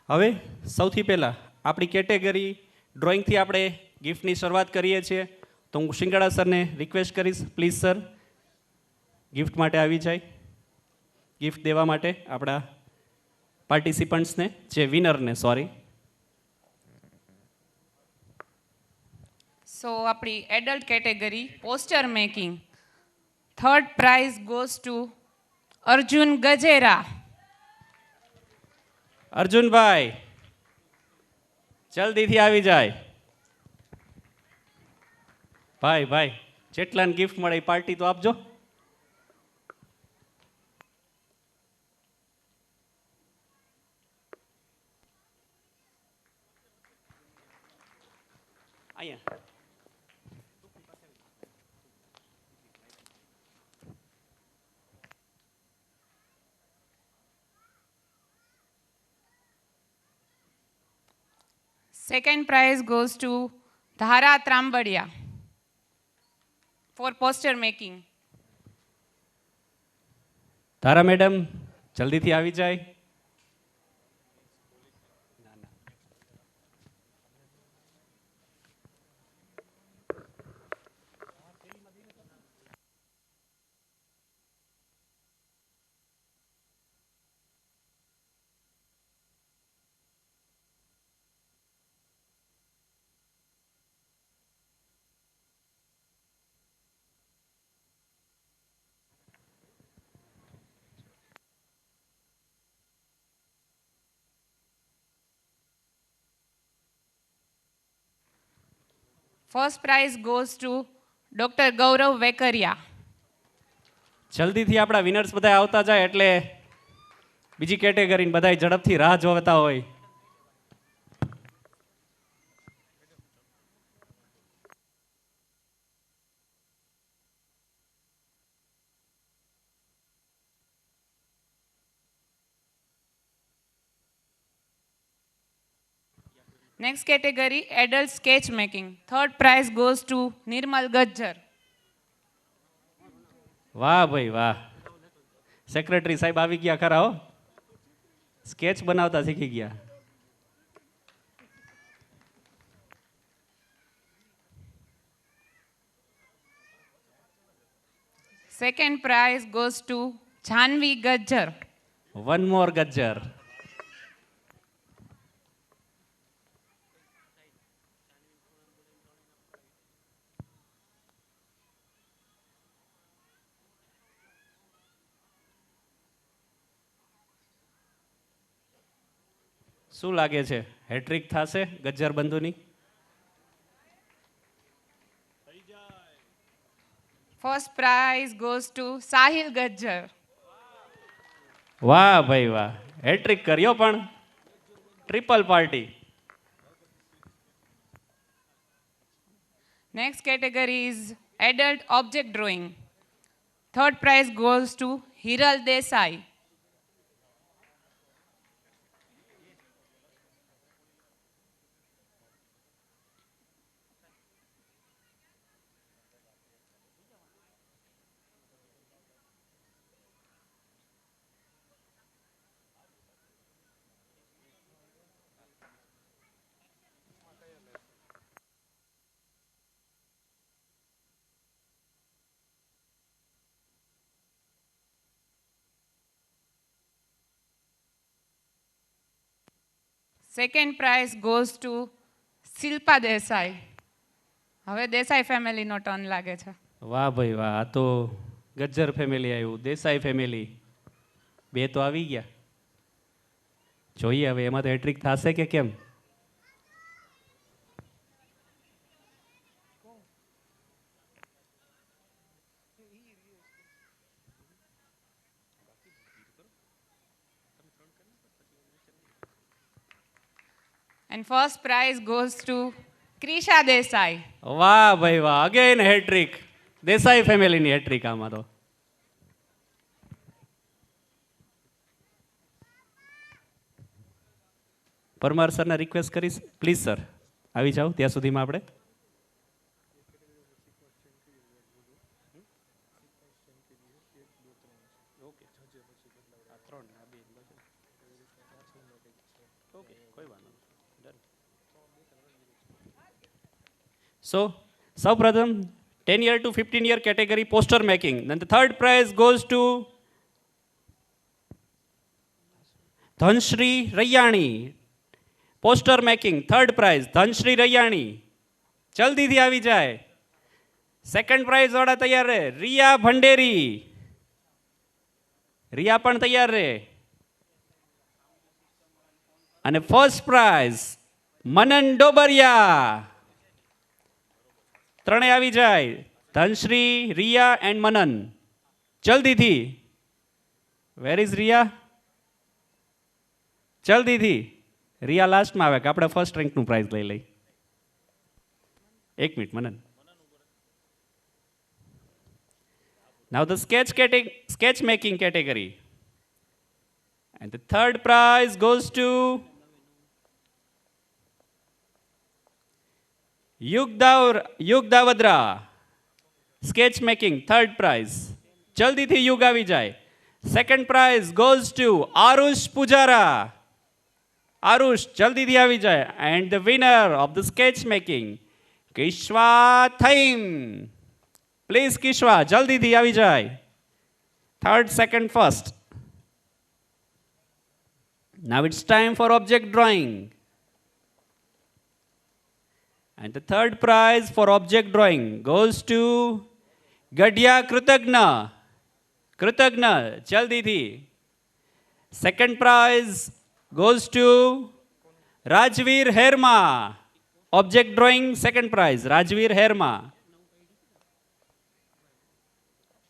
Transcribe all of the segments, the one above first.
હવે સૌથી પહેલાં આપણી કેટેગરી ડ્રોઈંગથી આપણે ગિફ્ટની શરૂઆત કરીએ છીએ. તો હું શિંગાડા સરને રિક્વેસ્ટ કરીશ, પ્લીઝ સર ગિફ્ટ માટે આવી જાય, ગિફ્ટ દેવા માટે આપણા પાર્ટિસિપન્ટ્સને, જે વિનરને, સોરી. સો આપણી adult category poster making, third prize goes two Arjun Gajera. Arjunbhai જલ્દીથી આવી જાય. ભાઈ ભાઈ જેટલાને ગિફ્ટ મળે એ પાર્ટી તો આપજો. અહીંયા Second prize goes to Dhara Trambadia for poster making. તારા મેડમ જલ્દીથી આવી જાય. First prize goes to Dr. Gaurav Vekaria. જલ્દીથી આપણા વિનર્સ બધા આવતા જાય એટલે બીજી કેટેગરીને બધા ઝડપથી રાહ જોતા હોય. Next category adult sketch making. Third prize goes to Nirmal Gajjar. વાહ ભાઈ વાહ, સેક્રેટરી સાહેબ આવી ગયા ખરા હો, સ્કેચ બનાવતા શીખી ગયા. Second prize goes to Janvi Gajjar. One more Gajjar. શું લાગે છે, હેટ્રિક થશે Gajjar બંધુની? First prize goes to Sahil Gajjar. વાહ ભાઈ વાહ, હેટ્રિક કર્યો પણ triple party. Next category is adult object drawing. Third prize goes to Hiral Desai. Second prize goes to Shilpa Desai. હવે દેસાઈ ફેમિલીનો ટર્ન લાગે છે. વાહ ભાઈ વાહ, આ તો ગજ્જર ફેમિલી આવ્યું, દેસાઈ ફેમિલી બે તો આવી ગયા. જોઈએ હવે એમાં તો હેટ્રિક થશે કે કેમ. And first prize goes to Krisha Desai. વાહ ભાઈ વાહ, અગેન હેટ્રિક, દેસાઈ ફેમિલીની હેટ્રિક આમાં તો. પરમાર સરને રિક્વેસ્ટ કરીશ, પ્લીઝ સર આવી જાઓ ત્યાં સુધીમાં આપણે. So, સૌપ્રથમ 10 year to 15 year category poster making. Then the third prize goes to Dhanashree Raiyani. Poster making third prize Dhanashree Raiyani. જલ્દીથી આવી જાય. સેકન્ડ પ્રાઇઝ વાળા તૈયાર રહે. રિયા ભંડેરી. રિયા પણ તૈયાર રહે. અને ફર્સ્ટ પ્રાઇઝ મનન ડોબરિયા. ત્રણે આવી જાય. ધનશ્રી, રિયા એન્ડ મનન. જલ્દીથી. Where is Riya? જલ્દીથી. રિયા લાસ્ટમાં આવે કે આપણે ફર્સ્ટ રેન્કનું પ્રાઇઝ લઈ લઈ. એક minute Manan. Now the sketch making category. And the third prize goes to Yug Davadra. Sketch making, third prize. જલ્દીથી યુગ આવી જાય. Second prize goes to Arush Pujara. Arush, જલ્દીથી આવી જાય. And the winner of the sketch making, Kishwa Thaim. Please Kishwa, જલ્દીથી આવી જાય. Third, second, first. Now it's time for object drawing. And the third prize for object drawing goes to Gadya Krutagna. Krutagna, જલ્દીથી. Second prize goes to Rajveer Herma. Object drawing, second prize, Rajveer Herma.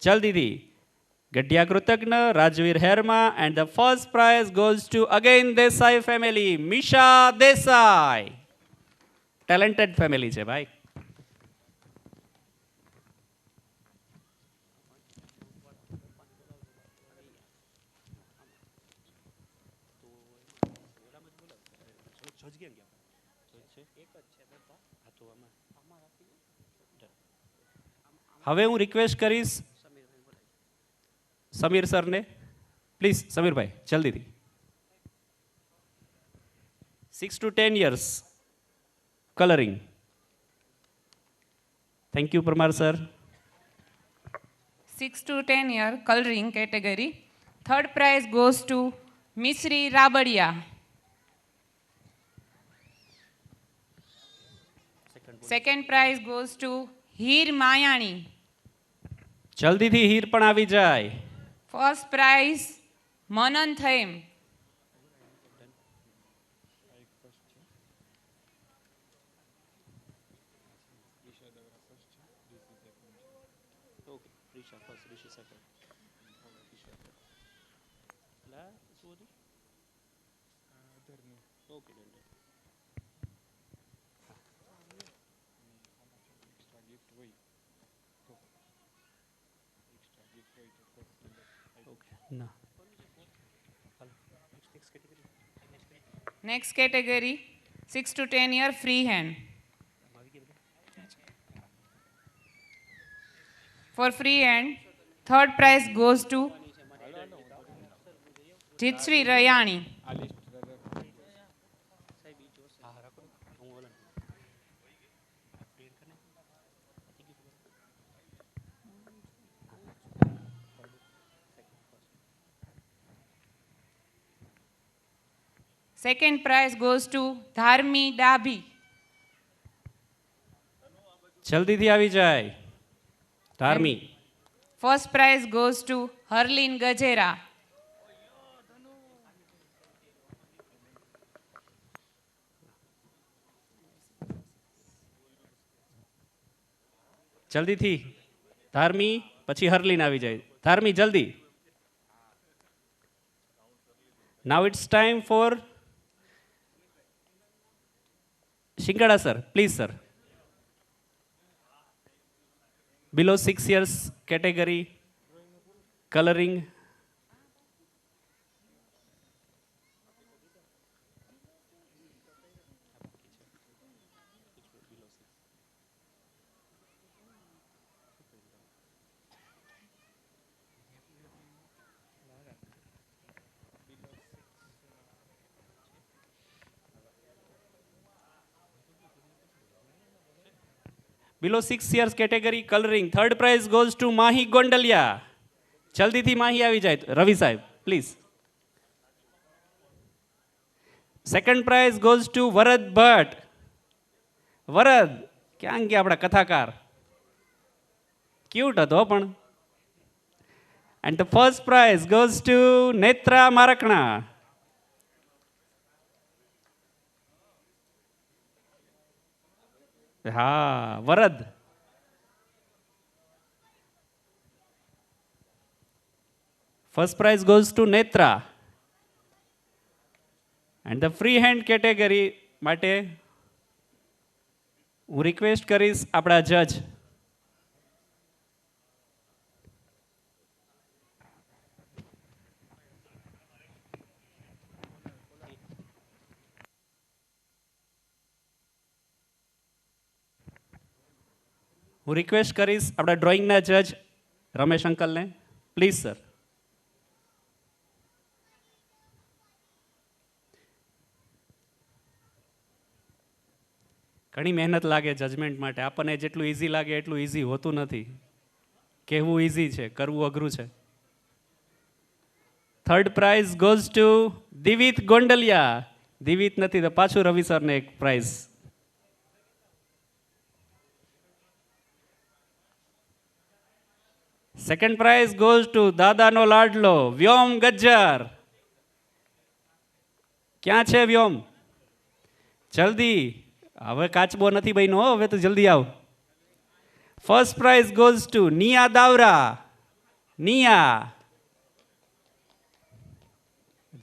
જલ્દીથી. Gadya Krutagna, Rajveer Herma, and the first prize goes to again Desai family, Misha Desai. Talented family છે ભાઈ. હવે હું request કરીશ સમીર સરને. Please સમીરભાઈ જલ્દીથી. 6 to 10 years coloring. Thank you Parmar sir. 6 to 10 year coloring category. Third prize goes to Misri Rabadia. Second prize goes to Heer Mayani. જલ્દીથી હીર પણ આવી જાય. First prize Manan Thaim. ના. Next category 6 to 10 year free hand. For free hand, third prize goes to Jitsri Rayani. Second prize goes to Dharmi Dabhi. જલ્દીથી આવી જાય. Dharmi. First prize goes to Harlin Gajera. જલ્દીથી. ધાર્મી પછી હરલીન આવી જાય. ધાર્મી જલ્દી. Now it's time for Shingada sir, please sir. Below 6 years category, coloring. Below 6 years category colouring third prize goes to Mahi Gondaliya. જલ્દીથી માહી આવી જાય રવિ સાહેબ please. Second prize goes to Varad Bhatt. Varad ક્યાં ગયા આપણા કથાકાર, ક્યુટ હતો પણ. And the first prize goes to Netra Markana. હા Varad. First prize goes to Netra. And the free hand category માટે હું રિક્વેસ્ટ કરીશ આપણા જજ આપણા ડ્રોઈંગના જજ રમેશ અંકલને પ્લીઝ સર. ઘણી મહેનત લાગે જજમેન્ટ માટે. આપણને જેટલું ઇઝી લાગે એટલું ઇઝી હોતું નથી. કહેવું ઇઝી છે, કરવું અઘરું છે. Third prize goes to Divit Gondaliya. Divit નથી તો પાછું રવિ સરને એક prize. Second prize goes to દાદાનો લાડલો વ્યોમ ગજ્જર. ક્યાં છે વ્યોમ? જલ્દી, હવે કાચબો નથી બન્યો, હવે તો જલ્દી આવ. First prize goes to Niya Davra. Niya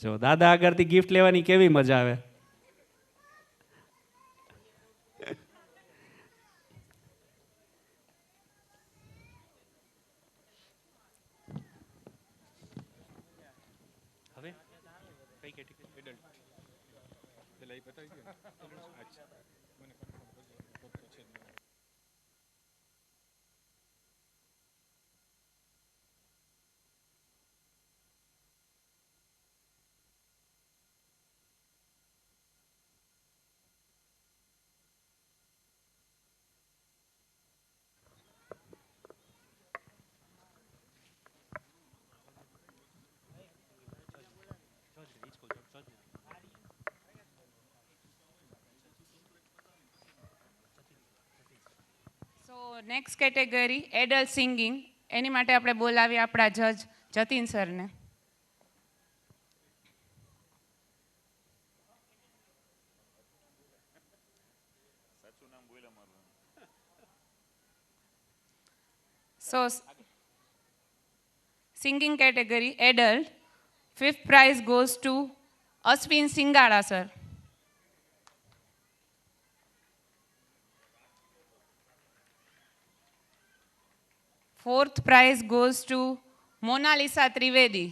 જો દાદા આગળથી ગિફ્ટ લેવાની કેવી મજા આવે. હવે કઈ category? So next category adult singing. એની માટે આપણે બોલાવીએ આપણા જજ જતીન સરને. So singing category adult. Fifth prize goes to Ashwin Singala sir. Fourth prize goes to Monalisa Trivedi.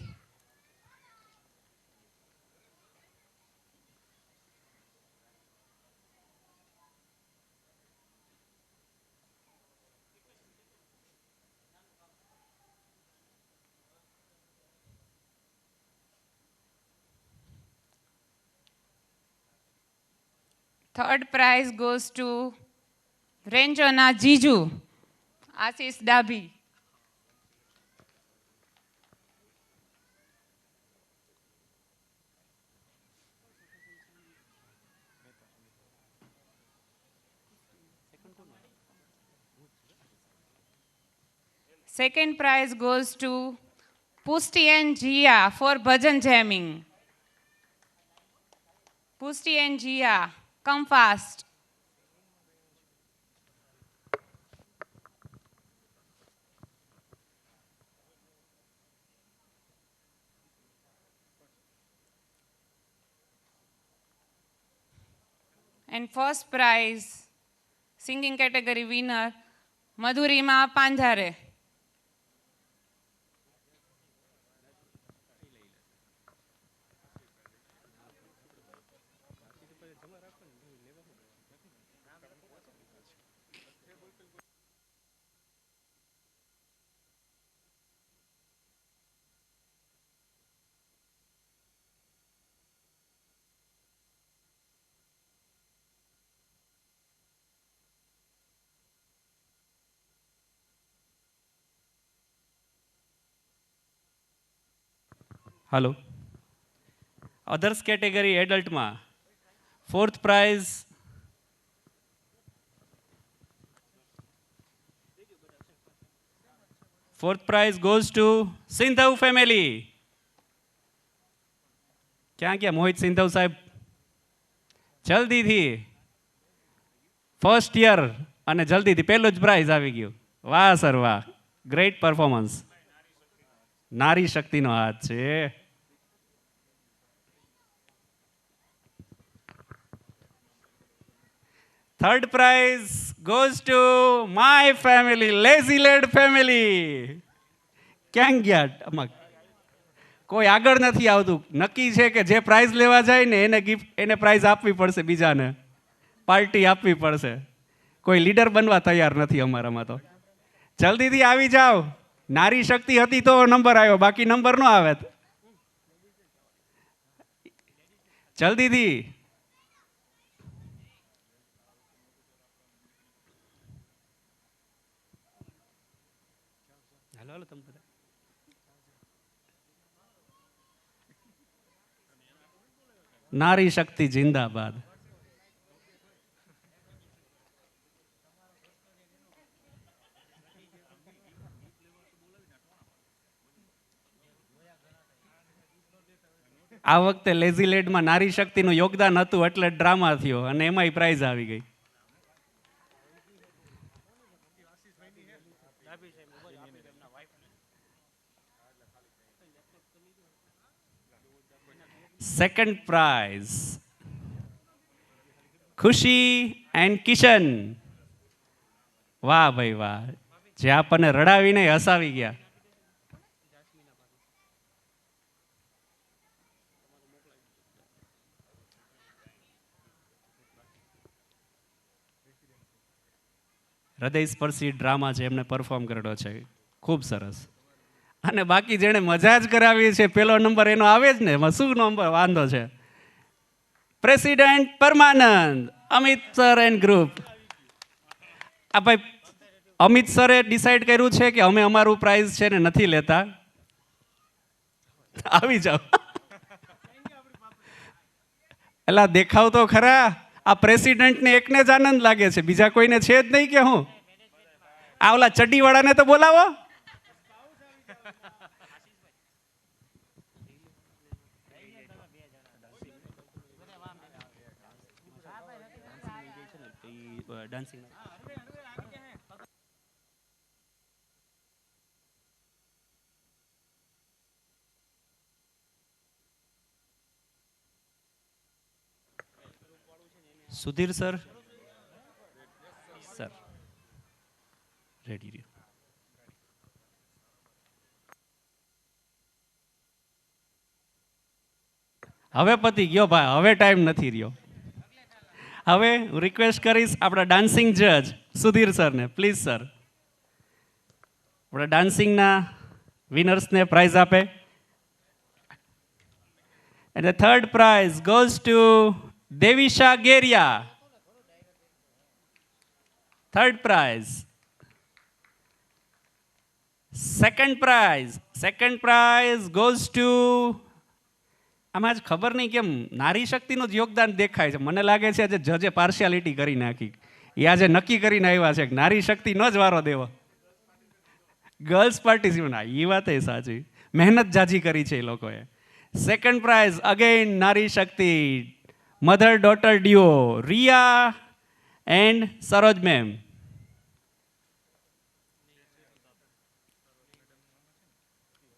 Third prize goes to રેન્જોના જીજુ Ashish Dabhi. Second prize goes to Pusti and Jia for bhajan jamming. Pusti and Jia, come fast. And first prize, singing category winner, Madhurima Pandhare. હાલો. Others category એડલ્ટમાં fourth prize goes to Sindhav family. ક્યાં ગયા મોહિત સિંધવ સાહેબ? જલ્દીથી first year અને જલ્દીથી પહેલું જ પ્રાઇઝ આવી ગયું. વાહ સર વાહ, ગ્રેટ પરફોર્મન્સ. નારી શક્તિનો હાથ છે. Third prize goes to my family, lazy lead family. ક્યાં ગયા? આમાં કોઈ આગળ નથી આવતું. નક્કી છે કે જે પ્રાઇઝ લેવા જાય ને એને પ્રાઇઝ આપવી પડશે, બીજાને પાર્ટી આપવી પડશે. કોઈ લીડર બનવા તૈયાર નથી અમારામાં તો. જલ્દીથી આવી જાઓ. નારી શક્તિ હતી તો નંબર આવ્યો, બાકી નંબર ન આવે. જલ્દીથી. હાલો તમે બધા. નારી શક્તિ જિંદાબાદ. આ વખતે લેઝી લેડમાં નારી શક્તિનું યોગદાન હતું એટલે ડ્રામા થયો અને એમાંય પ્રાઇઝ આવી ગઈ. સેકન્ડ પ્રાઇઝ ખુશી એન્ડ કિશન. વાહ ભાઈ વાહ, જે આપણને રડાવીને હસાવી ગયા. હૃદયસ્પર્શી ડ્રામા છે એમને પરફોર્મ કરેલો છે, ખૂબ સરસ. અને બાકી જેણે મજા જ કરાવી છે, પેલો નંબર એનો આવે જ ને, એમાં શું નંબર વાંધો છે? President Parmanand, Amit sir and group. આ ભાઈ અમિત સરે ડિસાઈડ કર્યું છે કે અમે અમારું પ્રાઇઝ છે ને નથી લેતા. આવી જાઓ. એલા દેખાવ તો ખરા. આ પ્રેસિડેન્ટને એકને જ આનંદ લાગે છે, બીજા કોઈને છે જ નહીં કે હું? આ ઓલા ચડ્ડીવાળાને તો બોલાવો. Dancing Sudhir sir. Sir ready રહ્યો. હવે પતી ગયો ભાઈ, હવે ટાઈમ નથી રહ્યો. હવે હું રિક્વેસ્ટ કરીશ આપણા ડાન્સિંગ જજ સુધીર સરને, પ્લીઝ સર આપણા ડાન્સિંગના વિનર્સને પ્રાઇઝ આપે. And the third prize goes to Devisha Geria. Third prize. Second prize goes to, આમાં જ ખબર નહીં કેમ નારી શક્તિનું જ યોગદાન દેખાય છે. મને લાગે છે આજે જજે પાર્શિયાલિટી કરી નાખી. એ આજે નક્કી કરીને આવ્યા છે કે નારી શક્તિનો જ વારો દેવો. ગર્લ્સ પાર્ટિસિપન્ટ, એ વાત એ સાચી, મહેનત જાજી કરી છે એ લોકોએ. સેકન્ડ પ્રાઇઝ અગેન નારી શક્તિ, mother daughter duo, Riya and Saroj ma'am.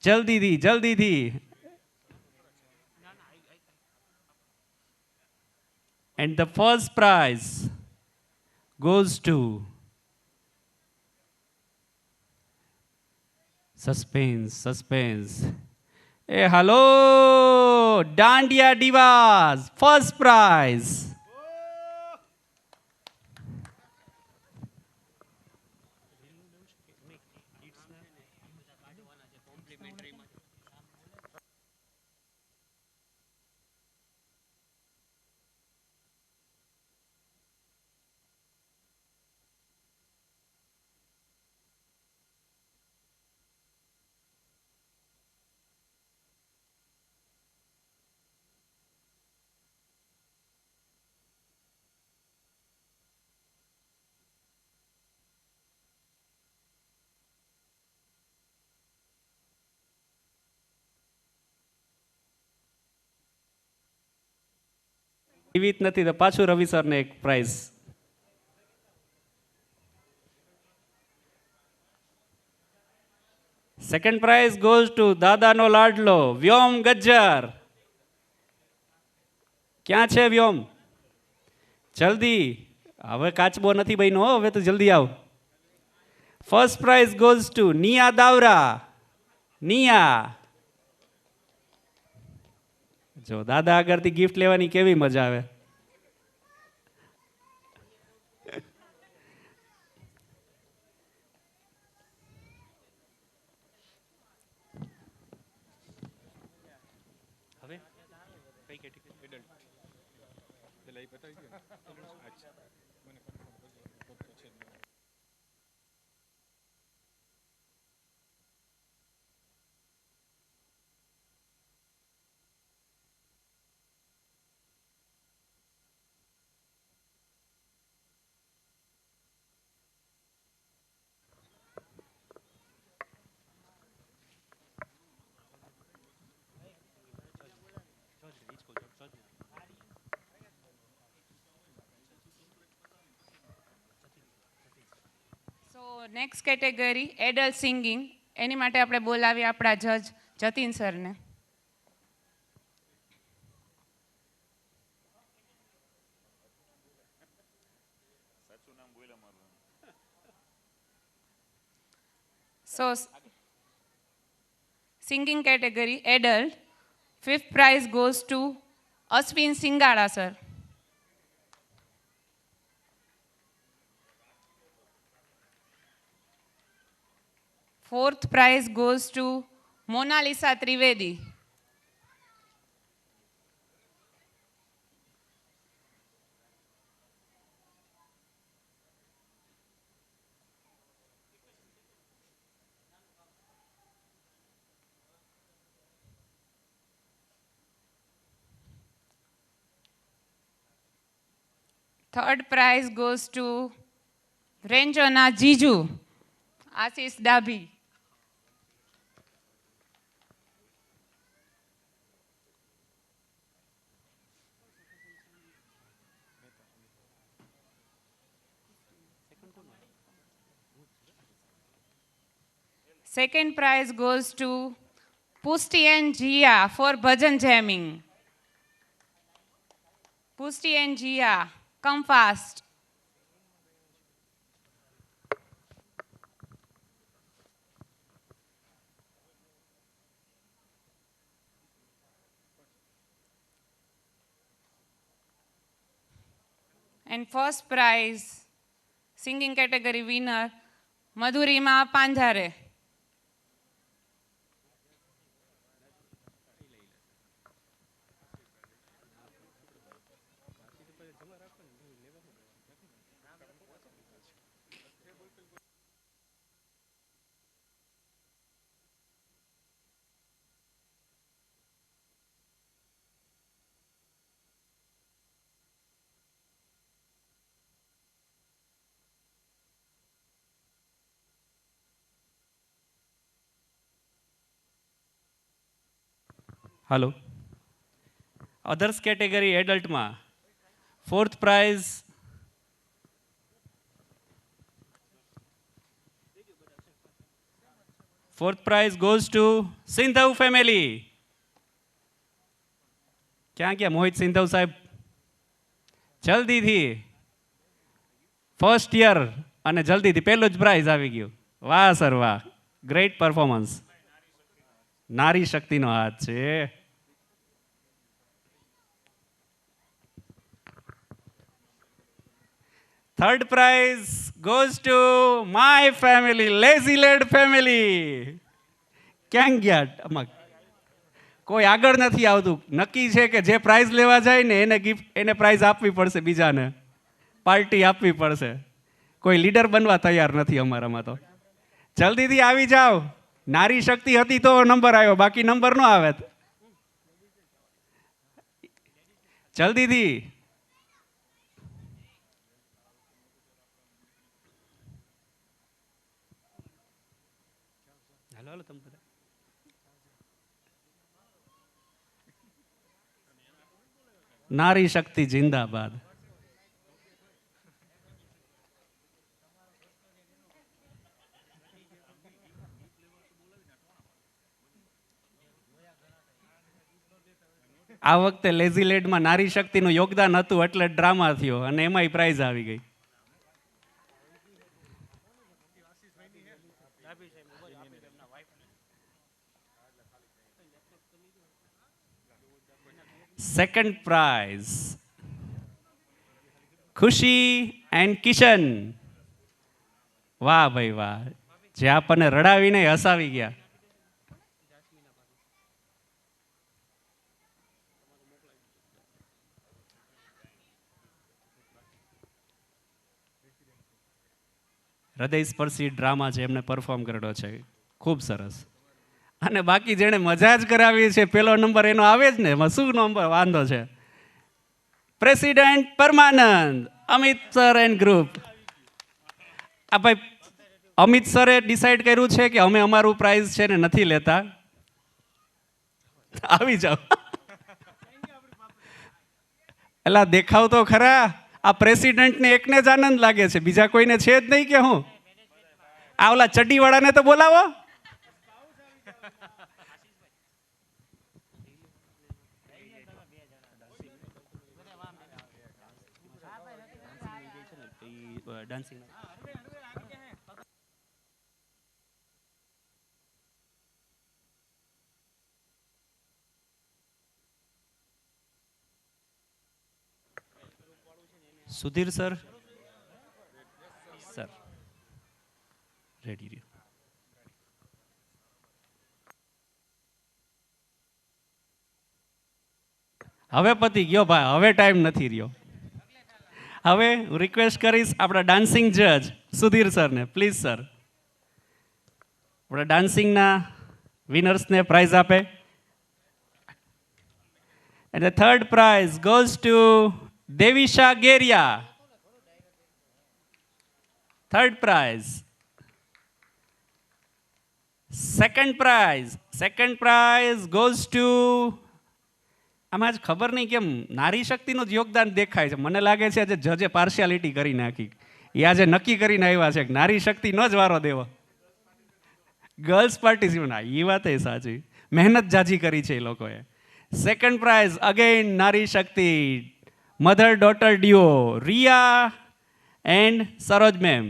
જલ્દીથી. And the first prize goes to suspense. Hey, hello, Dandiya Divas, first prize. જીવિત નથી તો પાછું રવિ સરને એક prize. Second prize goes to દાદાનો લાડલો વ્યોમ ગજ્જર. ક્યાં છે વ્યોમ? જલ્દી, હવે કાચબો નથી બન્યો, હવે તો જલ્દી આવ. First prize goes to Niya Davra. Niya, જો દાદા આગળથી ગિફ્ટ લેવાની કેવી મજા આવે. So next category adult singing. એની માટે આપણે બોલાવીએ આપણા જજ જતીન સરને. So singing category adult. Fifth prize goes to Ashwin Singala sir. Fourth prize goes to Monalisa Trivedi. Third prize goes to રેન્જોના જીજુ Ashish Dabhi. Second prize goes to Pusti and Jia for bhajan jamming. Pusti and Jia, come fast. And first prize, singing category winner, Madhurima Pandhare. હાલો, others category એડલ્ટમાં fourth prize goes to Sindhav family. ક્યાં ગયા મોહિત સિંધવ સાહેબ? જલ્દીથી first year અને જલ્દીથી પહેલું જ પ્રાઇઝ આવી ગયું. વાહ સર વાહ, ગ્રેટ પરફોર્મન્સ. નારી શક્તિનો હાથ છે. Third prize goes to my family, Lazyland family. ક્યાં ગયા? આમાં કોઈ આગળ નથી આવતું. નક્કી છે કે જે પ્રાઇઝ લેવા જાય ને એને ગિફ્ટ, એને પ્રાઇઝ આપવી પડશે, બીજાને પાર્ટી આપવી પડશે. કોઈ લીડર બનવા તૈયાર નથી અમારામાં તો. જલ્દીથી આવી જાઓ. નારી શક્તિ હતી તો નંબર આવ્યો, બાકી નંબર ન આવે. જલ્દીથી. હાલો હાલો તમે બધા. નારી શક્તિ જિંદાબાદ. આ વખતે લેઝીલેન્ડમાં નારી શક્તિનું યોગદાન હતું એટલે ડ્રામા થયો અને એમાંય પ્રાઇઝ આવી ગઈ. સેકન્ડ પ્રાઇઝ ખુશી એન્ડ કિશન. વાહ ભાઈ વાહ, જે આપણને રડાવીને હસાવી ગયા. હૃદયસ્પર્શી ડ્રામા છે એમને પરફોર્મ કરેલો છે, ખૂબ સરસ. અને બાકી જેણે મજા જ કરાવી છે, પેલો નંબર એનો આવે જ ને, એમાં શું નંબર વાંધો છે. President Parmanand, Amit sir and group. આ ભાઈ અમિત સરે ડિસાઈડ કર્યું છે કે અમે અમારું પ્રાઇઝ છે ને નથી લેતા. આવી જાઓ. એલા દેખાવ તો ખરા, આ પ્રેસિડેન્ટને એકને જ આનંદ લાગે છે, બીજા કોઈને છે જ નહીં કે હું. આ ઓલા ચડ્ડીવાળાને તો બોલાવો. Dancing Sudhir sir, sir ready રહ્યો. હવે પતી ગયો ભાઈ, હવે ટાઈમ નથી રહ્યો. હવે હું રિક્વેસ્ટ કરીશ આપણા ડાન્સિંગ જજ સુધીર સરને, પ્લીઝ સર આપણા ડાન્સિંગના વિનર્સને પ્રાઇઝ આપે. And the third prize goes to Devisha Geria. Third prize. Second prize goes to, આમાં જ ખબર નહીં કેમ નારી શક્તિનું જ યોગદાન દેખાય છે. મને લાગે છે આજે જજે પાર્શિયાલિટી કરી નાખી. એ આજે નક્કી કરીને આવ્યા છે કે નારી શક્તિનો જ વારો દેવો. ગર્લ્સ પાર્ટિસિપન્ટ, એ વાત એ સાચી, મહેનત જાજી કરી છે એ લોકોએ. સેકન્ડ પ્રાઇઝ અગેન નારી શક્તિ, mother daughter duo, Riya and Saroj ma'am.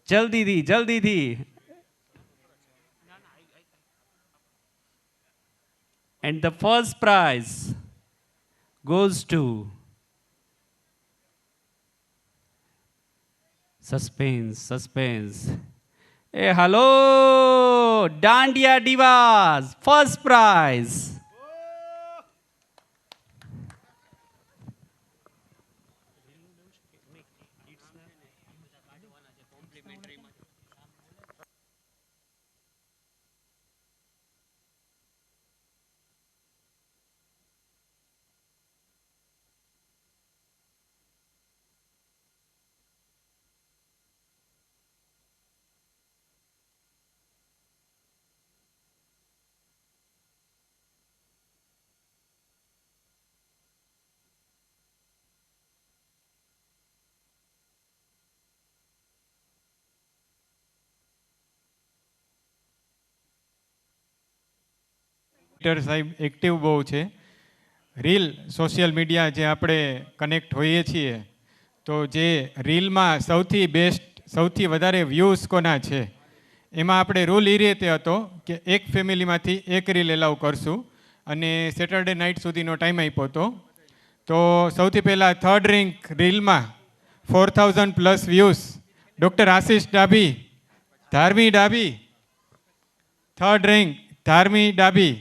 જલ્દીથી. And the first prize goes to suspense. Hey, hello, Dandiya Divas, first prize. સાહેબ એક્ટિવ બહુ છે. રીલ સોશિયલ મીડિયા જે આપણે કનેક્ટ હોઈએ છીએ, તો જે રીલમાં સૌથી બેસ્ટ, સૌથી વધારે વ્યૂઝ કોના છે, એમાં આપણે રૂલ એ રીતે હતો કે એક ફેમિલીમાંથી એક રીલ એલાઉ કરશું અને સેટરડે નાઇટ સુધીનો ટાઈમ આપ્યો હતો. તો સૌથી પહેલાં થર્ડ રેન્ક રીલમાં 4000+ views doctor Ashish Dabhi, Dharmi Dabhi. Third rank Dharmi Dabhi,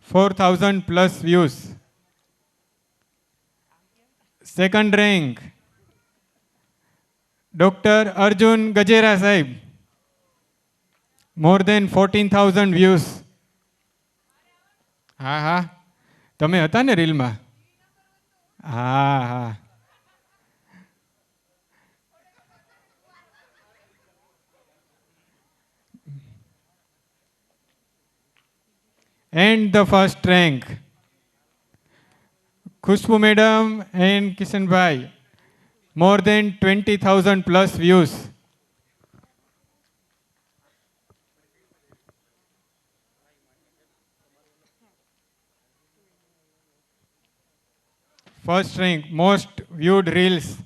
4000+ views. Second rank Dr. Arjun Gajera Sahib, more than 14,000 views. હા તમે હતા ને રીલમાં? હા. and the first rank. Khushbu Madam and Kishan Bhai, more than 20,000 plus views. First rank, most viewed reels.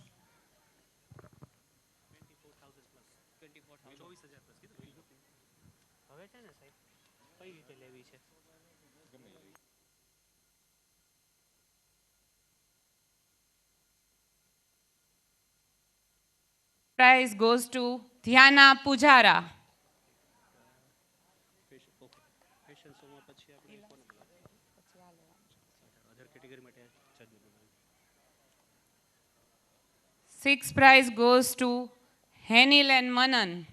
Prize goes to Dhyana Pujara. Sixth prize goes to Henil and Manan.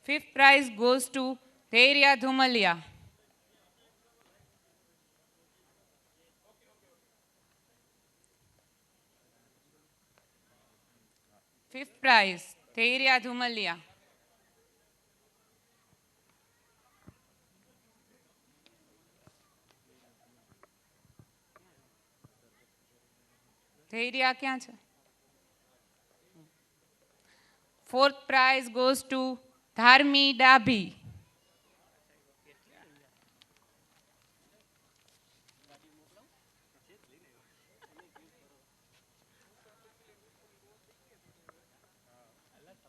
Fifth prize goes to Teria Dhumalia. Fifth prize, Teria Dhumalia. Teria ક્યાં છે? Fourth prize goes to Dharmi Dabhi.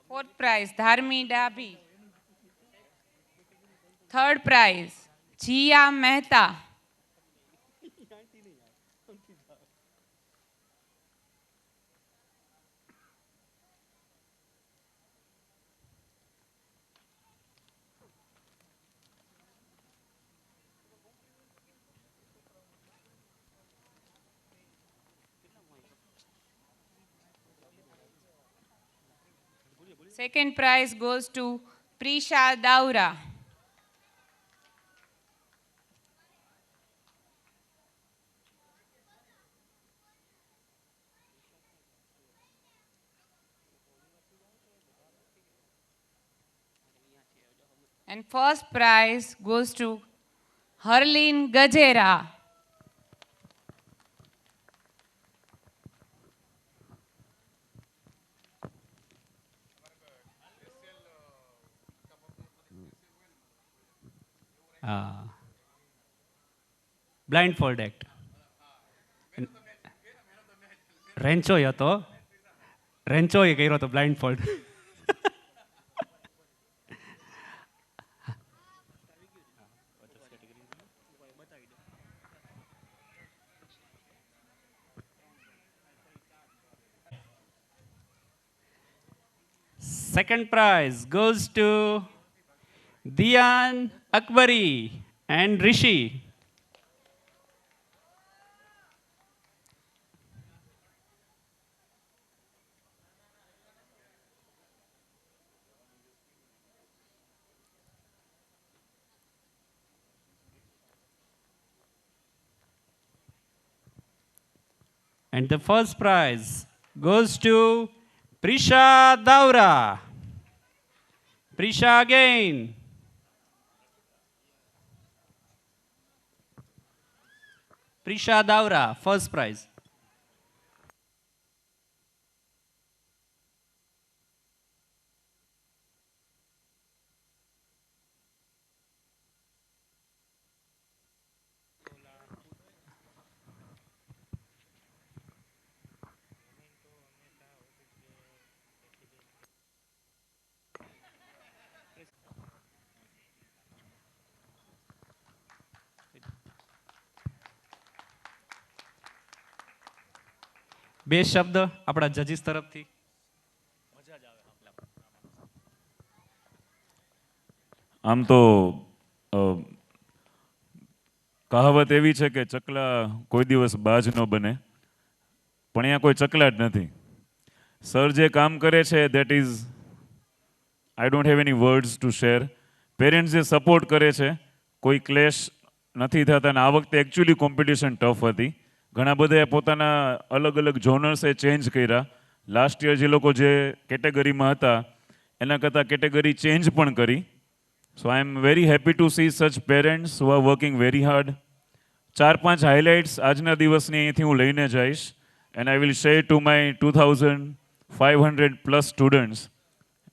Fourth prize, Dharmi Dabhi. Third prize, Jia Mehta. Second prize goes to Prisha Daura. And first prize goes to Harleen Gajera. Blind act રેન્ચોય હતો, રેન્ચોય કર્યો હતો blindfold. Second prize goes to Diyan Akbari and Rishi. And the first prize goes to Prisha Daura. Prisha again. Prisha Daura, first prize. બે શબ્દ આપણા જજીસ તરફથી. આમ તો કહાવત એવી છે કે ચકલા કોઈ દિવસ બાજ ન બને, પણ અહીંયા કોઈ ચકલા જ નથી. સર જે કામ કરે છે that is I don't have any words to share. Parents જે સપોર્ટ કરે છે, કોઈ ક્લેશ નથી થતા. અને આ વખતે એકચ્યુઅલી કોમ્પિટિશન ટફ હતી. ઘણા બધા પોતાના અલગ અલગ જોનર્સે ચેન્જ કર્યા. લાસ્ટ યર જે લોકો જે કેટેગરીમાં હતા એના કરતાં કેટેગરી ચેન્જ પણ કરી. So I am very happy to see such parents who are working very hard. 4-5 highlights આજના દિવસની અહીંથી હું લઈને જઈશ and I will share to my 2500+ students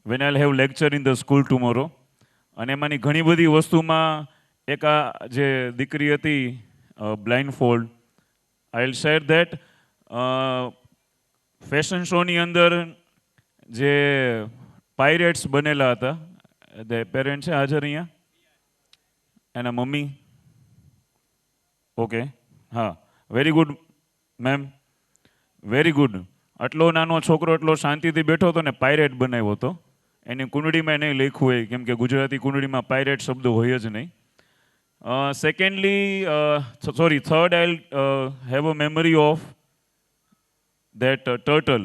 when I have lecture in the school tomorrow. અને એમાંની ઘણી બધી વસ્તુમાં એક આ જે દીકરી હતી blind fold, I will share that. Fashion શોની અંદર જે પાયરેટ્સ બનેલા હતા, ધ પેરેન્ટ છે હાજર અહીંયા, એના મમ્મી. ઓકે, હા, very good ma'am, very good. આટલો નાનો છોકરો એટલો શાંતિથી બેઠો હતો ને પાયરેટ બનાવ્યો હતો. એની કુંડળીમાં નહીં લખ્યું હોય, કેમ કે ગુજરાતી કુંડળીમાં પાયરેટ શબ્દ હોય જ નહીં. Third I have a memory of that turtle.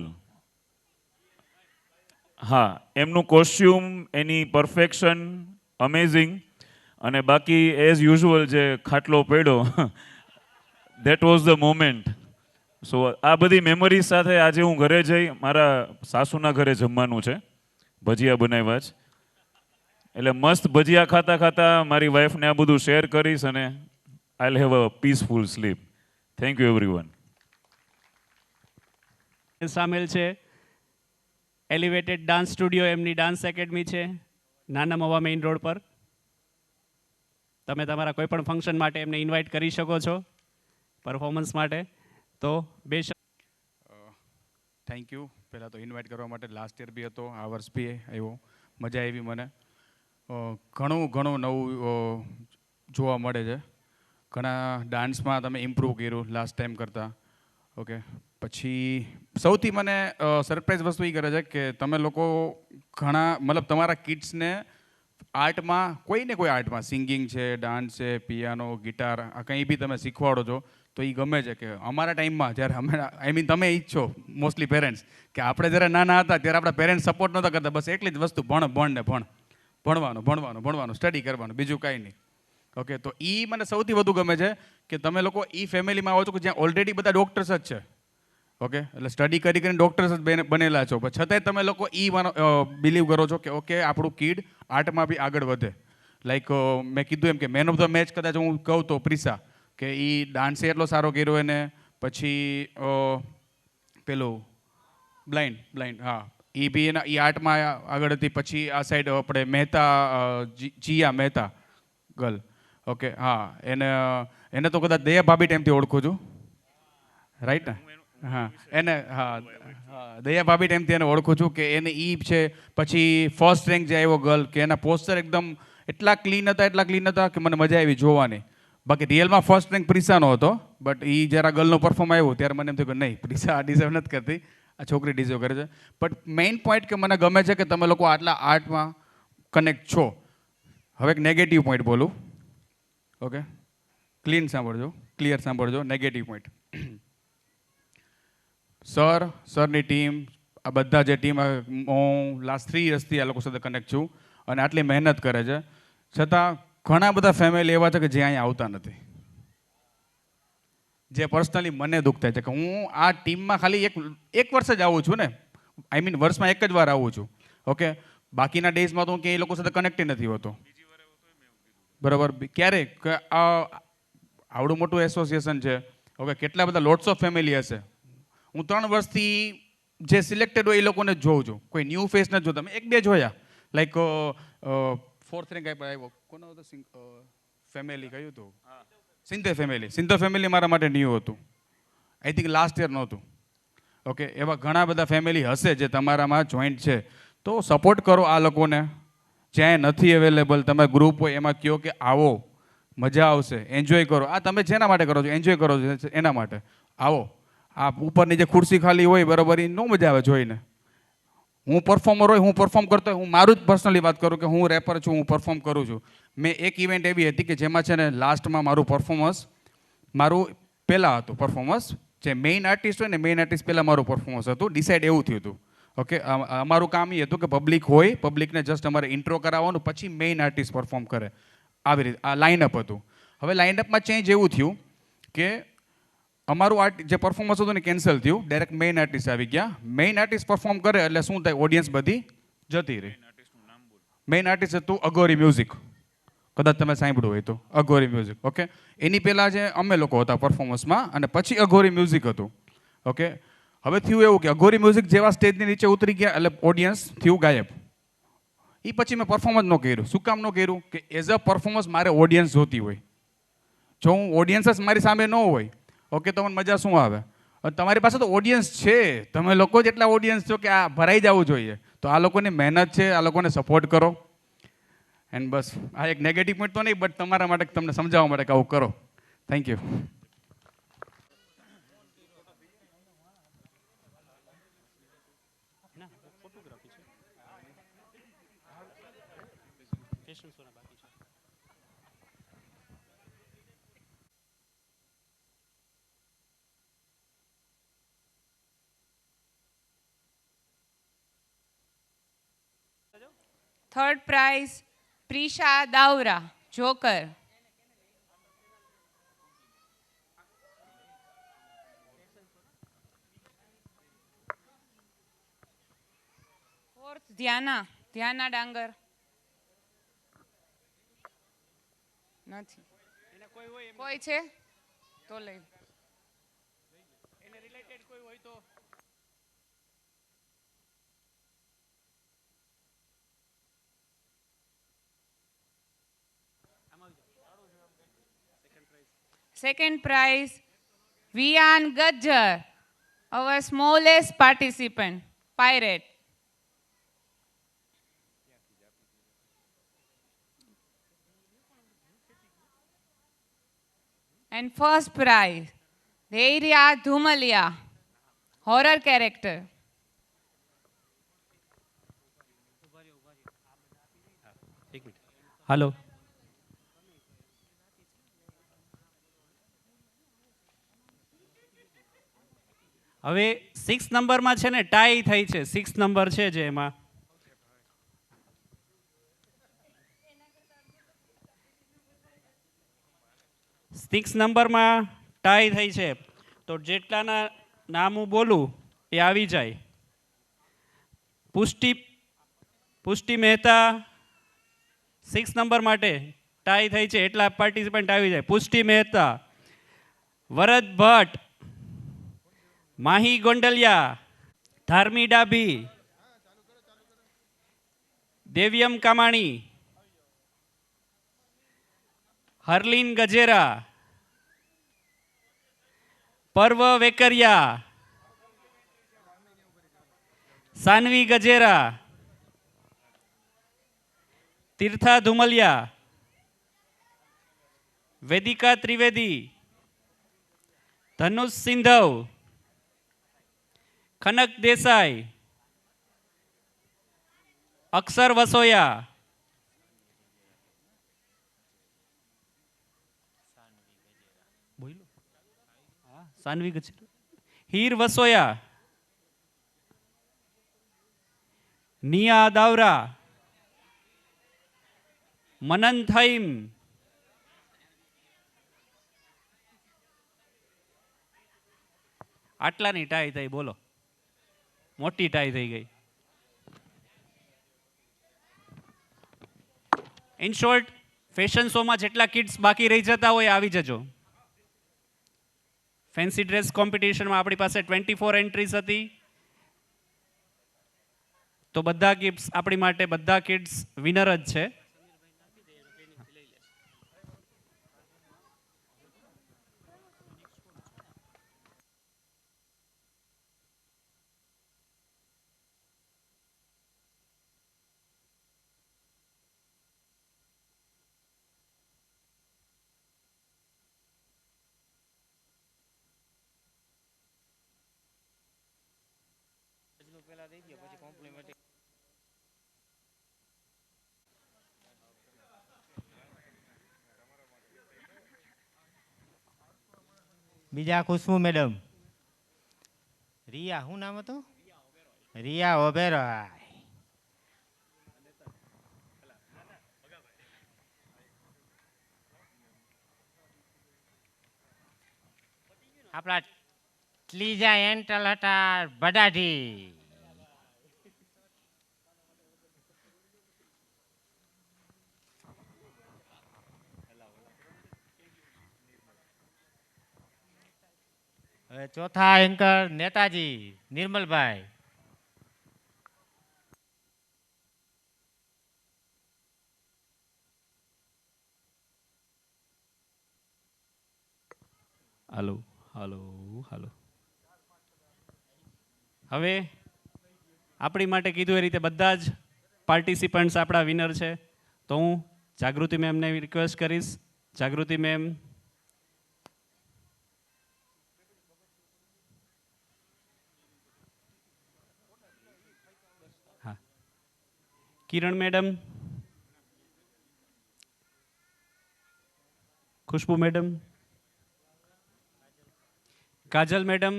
હા, એમનું કોસ્ચ્યુમ, એની પરફેક્શન અમેઝિંગ. અને બાકી એઝ યુઝ્યુઅલ જે ખાટલો પડ્યો દેટ વોઝ ધ મોમેન્ટ. સો આ બધી મેમરીઝ સાથે આજે હું ઘરે જઈ મારા સાસુના ઘરે જમવાનું છે, ભજીયા બનાવ્યા છે. એટલે મસ્ત ભજીયા ખાતા ખાતા મારી વાઈફને આ બધું શેર કરીશ અને I will have a peaceful sleep. Thank you everyone. સામેલ છે એલિવેટેડ ડાન્સ સ્ટુડિયો, એમની ડાન્સ એકેડમી છે નાના મવા મેઇન રોડ પર. તમે તમારા કોઈ પણ ફંક્શન માટે એમને ઇન્વાઇટ કરી શકો છો પરફોર્મન્સ માટે. તો બે થેન્ક યુ પહેલાં તો ઇન્વાઇટ કરવા માટે. લાસ્ટ યર બી હતો, આ વર્ષ બી આવ્યો, મજા આવી મને. ઘણું નવું જોવા મળે છે. ઘણા ડાન્સમાં તમે ઇમ્પ્રૂવ કર્યું લાસ્ટ ટાઈમ કરતાં. ઓકે, પછી સૌથી મને સરપ્રાઈઝ વસ્તુ એ કરે છે કે તમે લોકો ઘણા મતલબ તમારા કિડ્સને આર્ટમાં કોઈ આર્ટમાં, સિંગિંગ છે, ડાન્સ છે, પિયાનો, ગિટાર, આ કંઈ બી તમે શીખવાડો છો તો એ ગમે છે. કે અમારા ટાઈમમાં જ્યારે અમે તમે એ જ છો મોસ્ટલી પેરેન્ટ્સ, કે આપણે જ્યારે નાના હતા ત્યારે આપણા પેરેન્ટ્સ સપોર્ટ નહોતા કરતા. બસ એટલી જ વસ્તુ, ભણવાનું, સ્ટડી કરવાનું, બીજું કાંઈ નહીં. ઓકે, તો એ મને સૌથી વધુ ગમે છે કે તમે લોકો એ ફેમિલીમાં આવો છો કે જ્યાં ઓલરેડી બધા ડૉક્ટર્સ જ છે. ઓકે, એટલે સ્ટડી કરીને ડૉક્ટર્સ જ બનેલા છો, પણ છતાંય તમે લોકો બિલીવ કરો છો કે ઓકે આપણું કિડ આર્ટમાં બી આગળ વધે. લાઈક મેં કીધું એમ કે મેન ઓફ ધ મેચ કદાચ હું કહું તો પ્રિસા, કે એ ડાન્સે એટલો સારો કર્યો એને. પછી પેલું બ્લાઇન્ડ, હા, એ બી એ આર્ટમાં આગળ હતી. પછી આ સાઈડ આપણે મહેતા, જીયા મહેતા ગર્લ. ઓકે, હા, એને તો કદાચ દયા ભાભી ટાઈમથી ઓળખું છું, રાઈટ ને? હા, એને દયા ભાભી ટાઈમથી એને ઓળખું છું કે એને એ છે. પછી ફર્સ્ટ રેન્ક જે આવ્યો ગર્લ, કે એના પોસ્ટર એકદમ એટલા ક્લીન હતા કે મને મજા આવી જોવાની. બાકી રિયલમાં ફર્સ્ટ રેન્ક પ્રિસાનો હતો, બટ એ જ્યારે ગર્લનું પરફોર્મ આવ્યું ત્યારે મને એમ થયું કે નહીં, પ્રિસા આ ડિઝર્વ નથી કરતી, આ છોકરી ડિઝર્વ કરે છે. બટ મેઇન પોઈન્ટ કે મને ગમે છે કે તમે લોકો આટલા આર્ટમાં કનેક્ટ છો. હવે એક નેગેટિવ પોઈન્ટ બોલું. ઓકે, ક્લિયર સાંભળજો. નેગેટિવ પોઈન્ટ, સરની ટીમ, આ બધા જે ટીમ, હું લાસ્ટ 3 yearsથી આ લોકો સાથે કનેક્ટ છું અને આટલી મહેનત કરે છે, છતાં ઘણા બધા ફેમિલી એવા છે કે જે અહીંયા આવતા નથી. જે પર્સનલી મને દુઃખ થાય છે કે હું આ ટીમમાં ખાલી એક વર્ષ જ આવું છું ને, આઈ મીન વર્ષમાં એક જ વાર આવું છું. ઓકે, બાકીના ડેઝમાં તો હું કે એ લોકો સાથે કનેક્ટ નથી હોતો. બરાબર, ક્યારેક આવડું મોટું એસોસિએશન છે. ઓકે, કેટલા બધા લોટ્સ ઓફ ફેમિલી હશે. હું 3 વર્ષથી જે સિલેક્ટેડ હોય એ લોકોને જ જોઉં છું, કોઈ ન્યૂ ફેસ નથી જોતા. મેં 1-2 જોયા, લાઈક 4th રેન્ક આવ્યો, કોનો હતો ફેમિલી કયું હતું, સિંધર ફેમિલી મારા માટે ન્યૂ હતું. આઈ થિંક લાસ્ટ યર નહોતું. ઓકે, એવા ઘણા બધા ફેમિલી હશે જે તમારામાં જોઈન્ટ છે, તો સપોર્ટ કરો આ લોકોને. જ્યાં નથી અવેલેબલ, તમે ગ્રુપ હોય એમાં કહો કે આવો, મજા આવશે, એન્જોય કરો. આ તમે જેના માટે કરો છો, એન્જોય કરો છો એના માટે આવો. આ ઉપરની જે ખુરશી ખાલી હોય, બરાબર, એ ન મજા આવે જોઈને. હું પરફોર્મર હોય, હું પરફોર્મ કરતો હોય, હું મારું જ પર્સનલી વાત કરું કે હું રેપર છું, હું પરફોર્મ કરું છું. મેં એક ઇવેન્ટ એવી હતી કે જેમાં છે ને લાસ્ટમાં મારું પરફોર્મન્સ પહેલાં હતું. પરફોર્મન્સ જે મેઇન આર્ટિસ્ટ હોય ને, મેઇન આર્ટિસ્ટ પહેલાં મારું પરફોર્મન્સ હતું. ડિસાઇડ એવું થયું હતું. ઓકે, અમારું કામ એ હતું કે પબ્લિક હોય, પબ્લિકને જસ્ટ અમારે ઇન્ટ્રો કરાવવાનું, પછી મેઇન આર્ટિસ્ટ પરફોર્મ કરે. આવી રીતે આ લાઇનઅપ હતું. હવે લાઇનઅપમાં ચેન્જ એવું થયું કે અમારું જે પરફોર્મન્સ હતું ને કેન્સલ થયું, ડાયરેક્ટ મેઇન આર્ટિસ્ટ આવી ગયા. મેઇન આર્ટિસ્ટ પરફોર્મ કરે એટલે શું થાય, ઓડિયન્સ બધી જતી રહી. મેઇન આર્ટિસ્ટ હતું અઘોરી મ્યુઝિક, કદાચ તમે સાંભળ્યું હોય તો, અઘોરી મ્યુઝિક. ઓકે, એની પહેલાં જે અમે લોકો હતા પરફોર્મન્સમાં, અને પછી અઘોરી મ્યુઝિક હતું. ઓકે, હવે થયું એવું કે અઘોરી મ્યુઝિક જેવા સ્ટેજની નીચે ઉતરી ગયા એટલે ઓડિયન્સ થયું ગાયબ. એ પછી મેં પરફોર્મન્સ ન કર્યું. શું કામ ન કર્યું? કે એઝ અ પરફોર્મન્સ મારે ઓડિયન્સ જોતી હોય. જો હું ઓડિયન્સ જ મારી સામે ન હોય, ઓકે, તો મને મજા શું આવે? તમારી પાસે તો ઓડિયન્સ છે, તમે લોકો જ એટલા ઓડિયન્સ છો કે આ ભરાઈ જવું જોઈએ. તો આ લોકોની મહેનત છે, આ લોકોને સપોર્ટ કરો. એન્ડ બસ આ એક નેગેટિવ પોઈન્ટ તો નહીં, બટ તમારા માટે તમને સમજાવવા માટે કે આવું કરો. Thank you. Third prize Prisha Davra, joker. Fourth Dhyana Dangar. નથી કોઈ છે તો લઈ. Second prize, Vian Gajjar, our smallest participant, pirate. And first prize, Dhairia Dhumalia, horror character. હાલો, હવે 6 નંબરમાં છે ને ટાઈ થઈ છે. 6 નંબર છે જે એમાં સિક્સ નંબરમાં ટાઈ થઈ છે, તો જેટલાના નામ હું બોલું એ આવી જાય. પુષ્ટિ મહેતા 6 નંબર માટે ટાઈ થઈ છે, એટલા પાર્ટિસિપન્ટ આવી જાય. પુષ્ટિ મહેતા, વરદ ભટ્ટ, માહી ગોંડલિયા, ધાર્મી ડાભી, દેવ્યમ કામાણી, હરલીન ગજેરા, પર્વ વેકરિયા, સાનવી ગજેરા, તીર્થા ધુમલિયા, વેદિકા ત્રિવેદી, ધનુષ સિંધવ, ખનક દેસાઈ, અક્ષર વસોયા, સાનવી ગજેરા, હીર વસોયા, નિયા દાવરા, મનન થઈમ, આટલાની ટાઈ થઈ. બોલો, મોટી ટાઈ થઈ ગઈ. ઇન શોર્ટ, ફેશન શોમાં જેટલા કિડ્સ બાકી રહી જતા હોય આવી જજો. ફેન્સી ડ્રેસ કોમ્પિટિશનમાં આપણી પાસે 24 એન્ટ્રીઝ હતી, તો બધા કિડ્સ આપણી માટે બધા કિડ્સ વિનર જ છે. બીજા ખુશ્બુ મેડમ, રિયા, શું નામ હતું? રિયા ઓબેરોય. આપણા ત્રીજા એન્ટલ હતા બડાઢી. હવે ચોથા એન્કર નેતાજી નિર્મલભાઈ. હાલો હાલો હાલો. હવે આપણી માટે કીધું એ રીતે બધા જ પાર્ટિસિપન્ટ્સ આપણા વિનર છે. તો હું જાગૃતિ મેમને રિક્વેસ્ટ કરીશ. જાગૃતિ મેમ. હા. કિરણ મેડમ. ખુશ્બુ મેડમ. કાજલ મેડમ.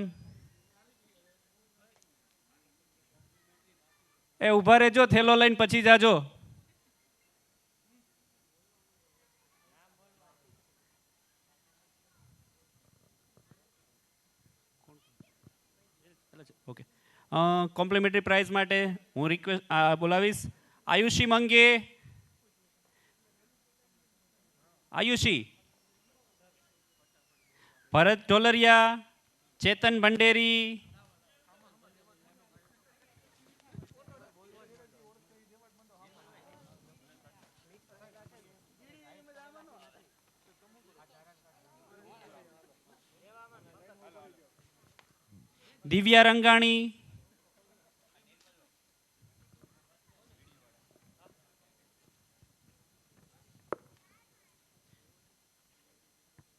એ ઊભા રહેજો, થેલો લઈને પછી જાજો. ઓકે. કોમ્પ્લિમેન્ટરી પ્રાઇઝ માટે હું રિક્વેસ્ટ બોલાવીશ આયુષી મંગે. આયુષી. ભરત ઢોલરિયા. ચેતન ભંડેરી. દિવ્યા રંગાણી.